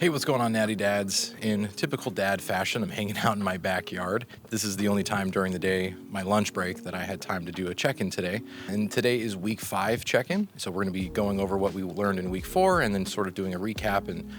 Hey, what's going on, Natty Dads? In typical dad fashion, I'm hanging out in my backyard. This is the only time during the day, my lunch break, that I had time to do a check-in today. And today is week 5 check-in. So we're going to be going over what we learned in week 4 and then sort of doing a recap and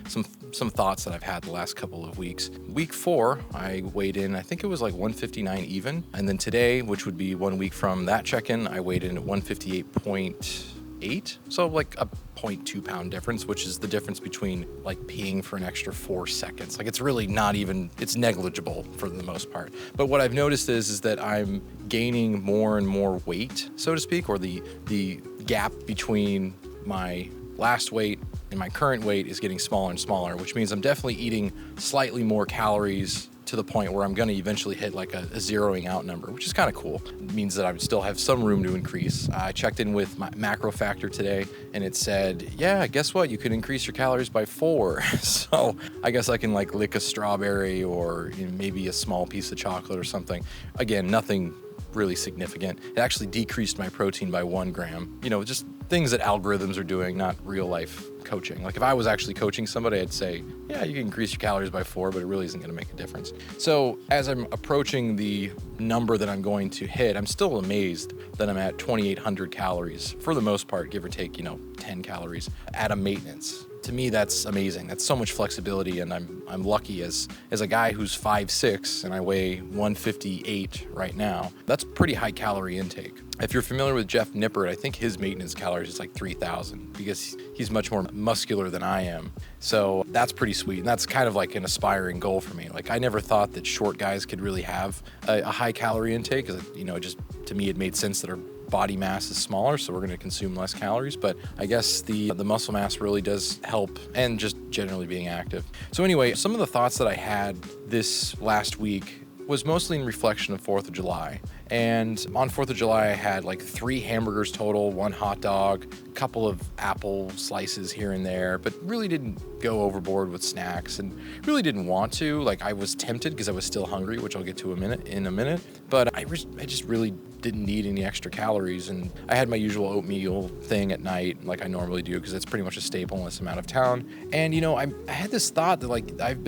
some thoughts that I've had the last couple of weeks. Week 4, I weighed in, I think it was like 159 even. And then today, which would be 1 week from that check-in, I weighed in at 158.8. So like a 0.2 pound difference, which is the difference between like peeing for an extra 4 seconds. Like it's really not even, it's negligible for the most part. But what I've noticed is that I'm gaining more and more weight, so to speak, or the gap between my last weight and my current weight is getting smaller and smaller, which means I'm definitely eating slightly more calories to the point where I'm going to eventually hit like a zeroing out number, which is kind of cool. It means that I would still have some room to increase. I checked in with my macro factor today and it said, yeah, guess what? You can increase your calories by 4. So I guess I can like lick a strawberry or maybe a small piece of chocolate or something. Again, nothing really significant. It actually decreased my protein by 1 gram. Just things that algorithms are doing, not real life coaching. Like if I was actually coaching somebody, I'd say, yeah, you can increase your calories by 4, but it really isn't going to make a difference. So as I'm approaching the number that I'm going to hit, I'm still amazed that I'm at 2,800 calories for the most part, give or take, 10 calories at a maintenance. To me, that's amazing. That's so much flexibility, and I'm lucky as a guy who's 5'6" and I weigh 158 right now. That's pretty high calorie intake. If you're familiar with Jeff Nippert, I think his maintenance calories is like 3,000 because he's much more muscular than I am. So that's pretty sweet. And that's kind of like an aspiring goal for me. Like I never thought that short guys could really have a high calorie intake because, just to me, it made sense that our body mass is smaller, so we're going to consume less calories. But I guess the muscle mass really does help, and just generally being active. So anyway, some of the thoughts that I had this last week was mostly in reflection of 4th of July. And on 4th of July, I had like 3 hamburgers total, 1 hot dog, a couple of apple slices here and there, but really didn't go overboard with snacks and really didn't want to. Like I was tempted because I was still hungry, which I'll get to in a minute. But I just really didn't need any extra calories. And I had my usual oatmeal thing at night, like I normally do, because it's pretty much a staple unless I'm out of town. And I had this thought that like I've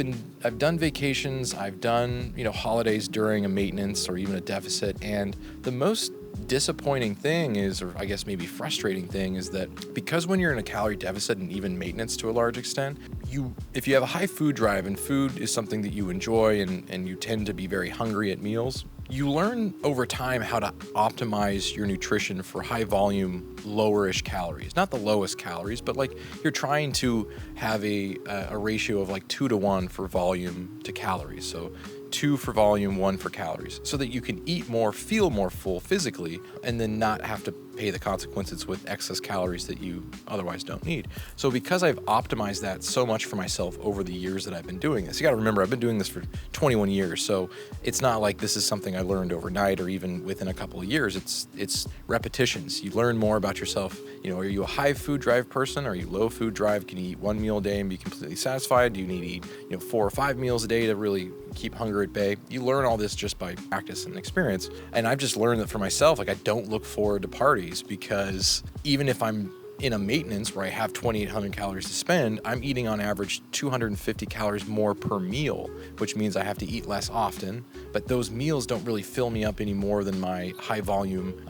done vacations, I've done holidays during a maintenance or even a deficit, and the most disappointing thing is, or I guess maybe frustrating thing, is that because when you're in a calorie deficit and even maintenance to a large extent, if you have a high food drive and food is something that you enjoy and you tend to be very hungry at meals, you learn over time how to optimize your nutrition for high volume, lowerish calories. Not the lowest calories, but like you're trying to have a ratio of like 2 to 1 for volume to calories. So 2 for volume, 1 for calories, so that you can eat more, feel more full physically, and then not have to pay the consequences with excess calories that you otherwise don't need. So because I've optimized that so much for myself over the years that I've been doing this, you got to remember, I've been doing this for 21 years. So it's not like this is something I learned overnight or even within a couple of years. It's repetitions. You learn more about yourself. Are you a high food drive person? Are you low food drive? Can you eat 1 meal a day and be completely satisfied? Do you need to eat 4 or 5 meals a day to really keep hunger at bay? You learn all this just by practice and experience. And I've just learned that for myself, like I don't look forward to parties, because even if I'm in a maintenance where I have 2,800 calories to spend, I'm eating on average 250 calories more per meal, which means I have to eat less often. But those meals don't really fill me up any more than my high volume,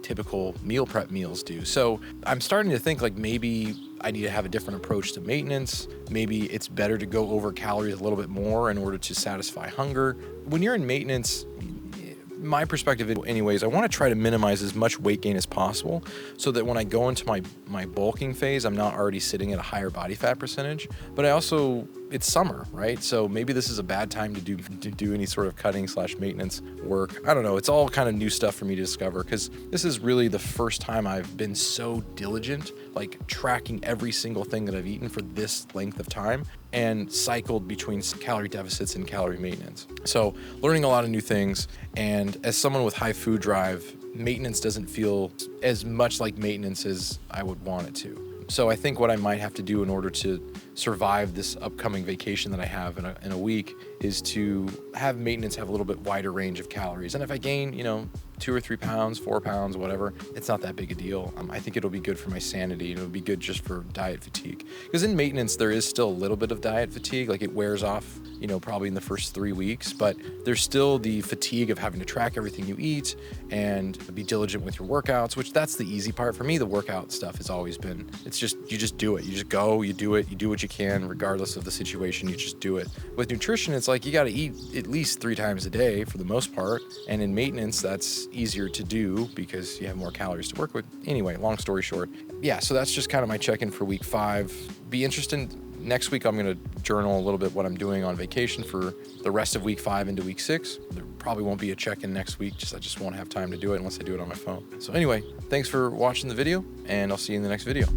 typical meal prep meals do. So I'm starting to think like maybe I need to have a different approach to maintenance. Maybe it's better to go over calories a little bit more in order to satisfy hunger. When you're in maintenance, my perspective anyways, I want to try to minimize as much weight gain as possible so that when I go into my bulking phase, I'm not already sitting at a higher body fat percentage. But it's summer, right? So maybe this is a bad time to do any sort of cutting/maintenance work. I don't know. It's all kind of new stuff for me to discover, because this is really the first time I've been so diligent, like tracking every single thing that I've eaten for this length of time and cycled between calorie deficits and calorie maintenance. So learning a lot of new things. And as someone with high food drive, maintenance doesn't feel as much like maintenance as I would want it to. So I think what I might have to do in order to survive this upcoming vacation that I have in a week is to have maintenance have a little bit wider range of calories. And if I gain, 2 or 3 pounds, 4 pounds, whatever, it's not that big a deal. I think it'll be good for my sanity, and it'll be good just for diet fatigue. Because in maintenance, there is still a little bit of diet fatigue. Like, it wears off, probably in the first 3 weeks, but there's still the fatigue of having to track everything you eat and be diligent with your workouts, which that's the easy part. For me, the workout stuff has always been, you just do it. You just go, you do it, you do what you can, regardless of the situation, you just do it. With nutrition, it's like you got to eat at least 3 times a day for the most part. And in maintenance, that's easier to do because you have more calories to work with. Anyway, long story short. Yeah, so that's just kind of my check-in for week 5. Be interested. Next week, I'm going to journal a little bit what I'm doing on vacation for the rest of week 5 into week 6. There probably won't be a check-in next week. I just won't have time to do it unless I do it on my phone. So anyway, thanks for watching the video, and I'll see you in the next video.